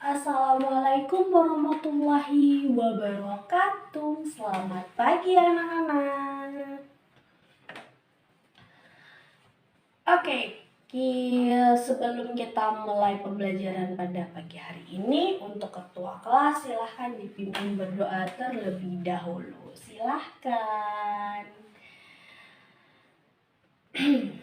Assalamualaikum warahmatullahi wabarakatuh. Selamat pagi anak-anak. Oke, sebelum kita mulai pembelajaran pada pagi hari ini, untuk ketua kelas silahkan dipimpin berdoa terlebih dahulu. Silahkan. Amin.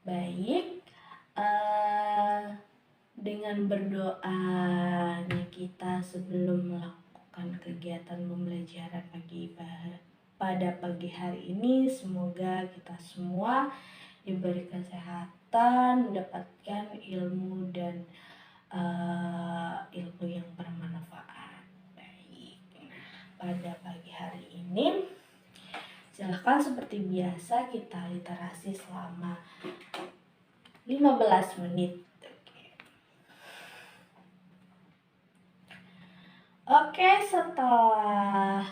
Baik, dengan berdoanya kita sebelum melakukan kegiatan pembelajaran pada pagi hari ini, semoga kita semua diberi kesehatan, mendapatkan ilmu dan ilmu yang bermanfaat. Baik, pada pagi hari ini silahkan seperti biasa kita literasi selama 15 menit. Oke, setelah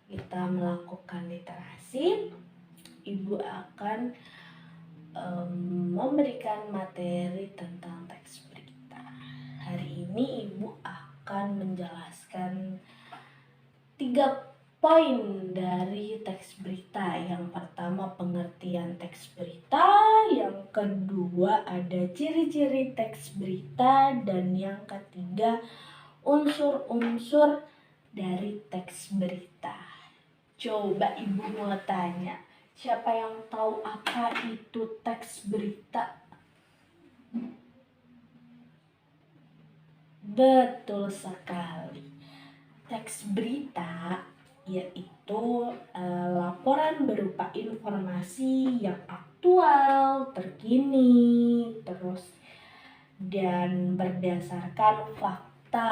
kita melakukan literasi, Ibu akan memberikan materi tentang teks berita. Hari ini Ibu akan menjelaskan 3 poin dari teks berita. Yang pertama, pengertian teks berita. Yang kedua, ada ciri-ciri teks berita. Dan yang ketiga, unsur-unsur dari teks berita. Coba Ibu mau tanya, siapa yang tahu apa itu teks berita? Betul sekali. Teks berita yaitu laporan berupa informasi yang aktual, terkini, dan berdasarkan fakta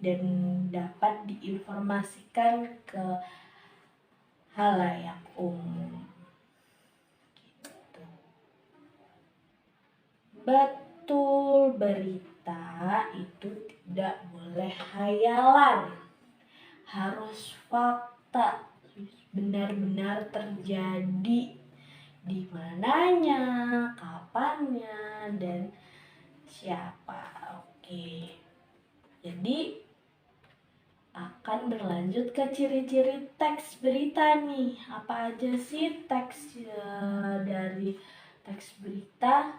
dan dapat diinformasikan ke halayak umum. Gitu. Betul, berita itu tidak boleh hayalan, harus fakta, benar-benar terjadi, di mananya, kapannya, dan siapa. Oke, jadi akan berlanjut ke ciri-ciri teks berita nih. Apa aja sih teks dari teks berita?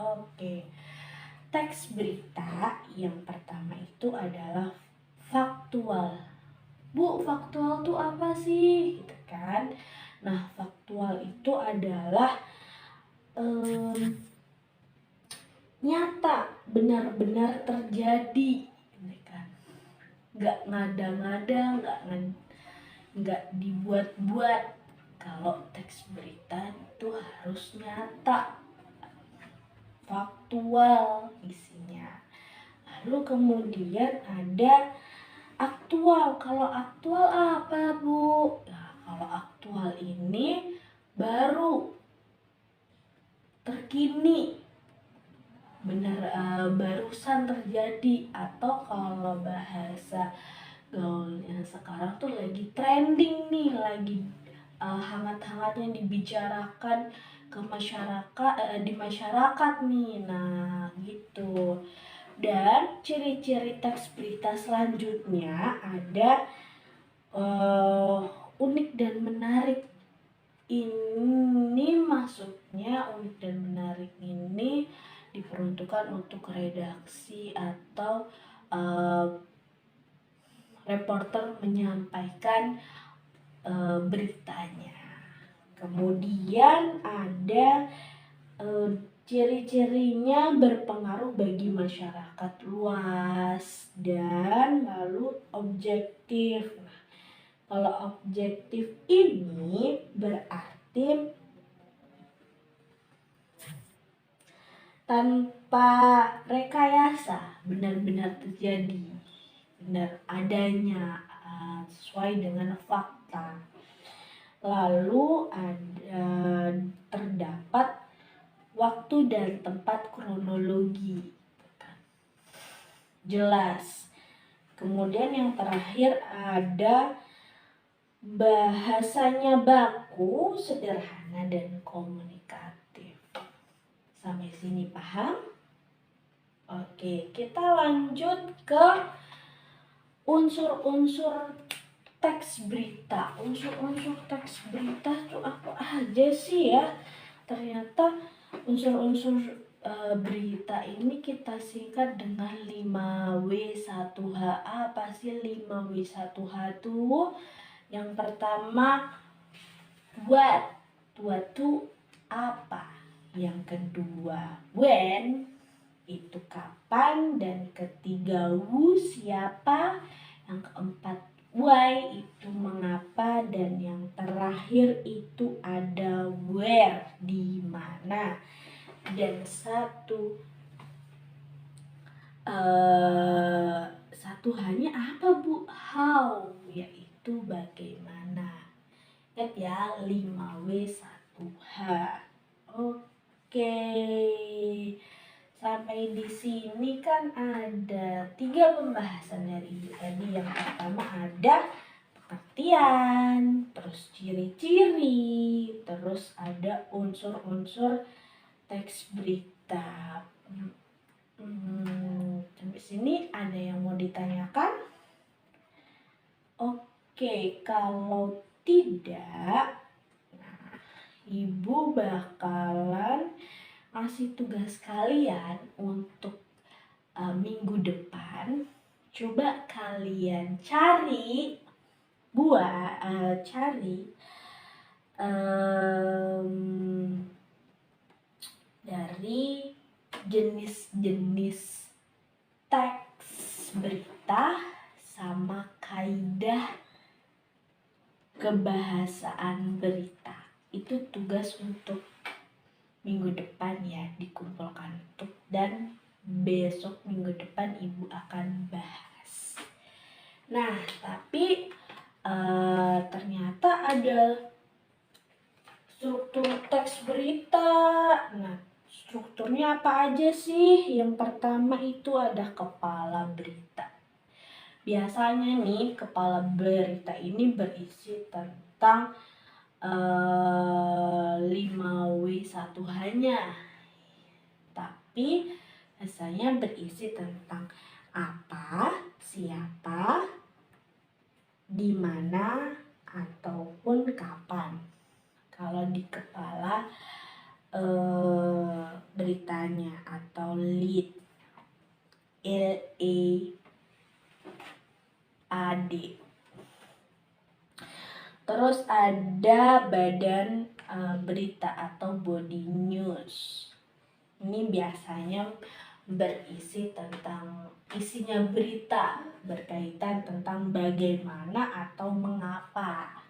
Oke. Teks berita yang pertama itu adalah faktual. Bu, faktual itu apa sih? Gitu kan. Nah, faktual itu adalah nyata, benar-benar terjadi, gitu kan. Nggak ngada-ngada, nggak dibuat-buat. Kalau teks berita itu harus nyata, faktual isinya. Lalu kemudian ada aktual. Kalau aktual apa, Bu? Nah, kalau aktual ini baru, terkini, benar, barusan terjadi, atau kalau bahasa gaulnya sekarang tuh lagi trending nih, lagi hangat-hangatnya dibicarakan ke masyarakat, di masyarakat nih. Nah, gitu. Dan ciri-ciri teks berita selanjutnya ada unik dan menarik. Ini maksudnya unik dan menarik ini diperuntukkan untuk redaksi atau reporter menyampaikan beritanya. Kemudian ada ciri-cirinya berpengaruh bagi masyarakat luas, dan lalu objektif. Nah, kalau objektif ini berarti tanpa rekayasa, benar-benar terjadi, benar adanya, sesuai dengan fakta. Lalu ada terdapat waktu dan tempat kronologi, jelas Kemudian yang terakhir ada bahasanya baku, sederhana, dan komunikatif. Sampai sini paham? Oke, kita lanjut ke unsur-unsur teks berita. Unsur-unsur teks berita itu apa aja sih ya? Ternyata unsur-unsur berita ini kita singkat dengan 5W1H. Apa sih 5W1H tuh? Yang pertama, what. What itu apa? Yang kedua, when, itu kapan. Dan ketiga, who, siapa. Yang keempat, why, itu mengapa. Dan yang terakhir itu ada where, di mana. Dan satu hanya apa Bu? How, yaitu bagaimana. Ingat ya, 5W1H. Oke. Sampai di sini kan ada 3 pembahasan dari Ibu tadi. Yang pertama ada pengertian, terus ciri-ciri, terus ada unsur-unsur teks berita. Sampai sini ada yang mau ditanyakan? Oke, kalau tidak, nah, Ibu bakalan kasih tugas kalian untuk minggu depan. Coba kalian cari dari jenis-jenis teks berita sama kaidah kebahasaan berita. Itu tugas untuk minggu depan ya, dikumpulkan dan besok minggu depan Ibu akan bahas. Nah, tapi ternyata ada struktur teks berita. Nah, strukturnya apa aja sih? Yang pertama itu ada kepala berita. Biasanya nih kepala berita ini berisi tentang 5W1H-nya. Tapi biasanya berisi tentang apa, siapa, di mana, ataupun kapan. Kalau di kepala beritanya atau lead, LEAD. Terus ada badan berita atau body news. Ini biasanya berisi tentang isinya berita berkaitan tentang bagaimana atau mengapa.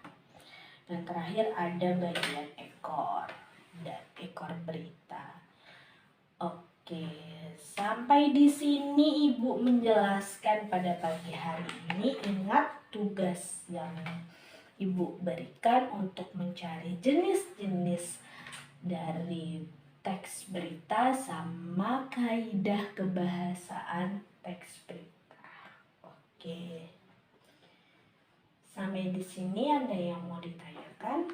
Dan terakhir ada bagian ekor dan ekor berita. Oke, sampai di sini Ibu menjelaskan pada pagi hari ini. Ingat tugas yang Ibu berikan untuk mencari jenis-jenis dari teks berita sama kaidah kebahasaan teks berita. Oke. Sampai di sini ada yang mau ditanyakan?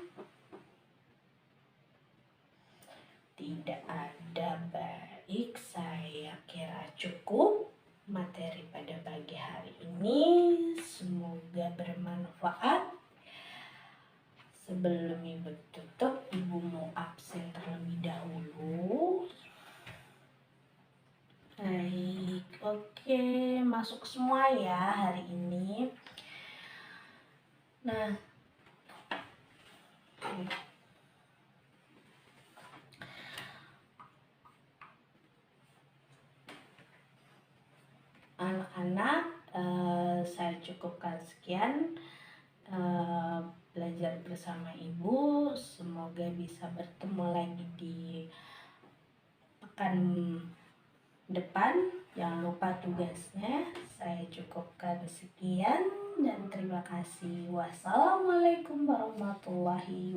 Tidak ada. Baik, saya kira cukup materi pada pagi hari ini. Semoga bermanfaat. Sebelum Ibu tutup, Ibu mau absen terlebih dahulu. Baik, oke, masuk semua ya hari ini. Nah, anak-anak, saya cukupkan sekian. Belajar bersama Ibu, semoga bisa bertemu lagi di pekan depan. Jangan lupa tugasnya. Saya cukupkan sekian dan terima kasih. Wassalamualaikum warahmatullahi